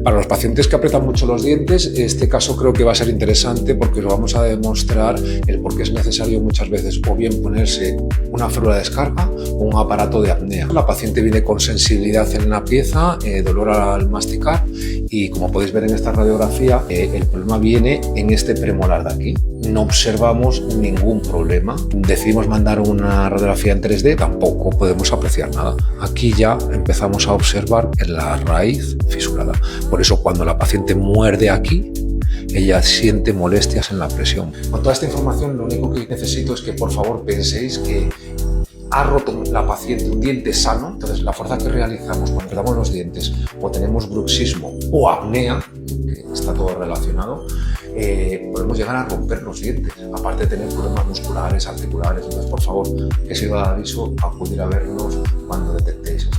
Para los pacientes que aprietan mucho los dientes, este caso creo que va a ser interesante porque os vamos a demostrar el por qué es necesario muchas veces o bien ponerse una férula de descarga o un aparato de apnea. La paciente viene con sensibilidad en la pieza, dolor al masticar y como podéis ver en esta radiografía, el problema viene en este premolar de aquí. No observamos ningún problema. Decidimos mandar una radiografía en 3D, tampoco podemos apreciar nada. Aquí ya empezamos a observar en la raíz fisurada. Por eso cuando la paciente muerde aquí, ella siente molestias en la presión. Con toda esta información lo único que necesito es que por favor penséis que ha roto la paciente un diente sano. Entonces la fuerza que realizamos cuando apretamos los dientes o tenemos bruxismo o apnea, que está todo relacionado, podemos llegar a romper los dientes, aparte de tener problemas musculares, articulares. Entonces por favor, que sirva de aviso, acudir a vernos cuando detectéis esto.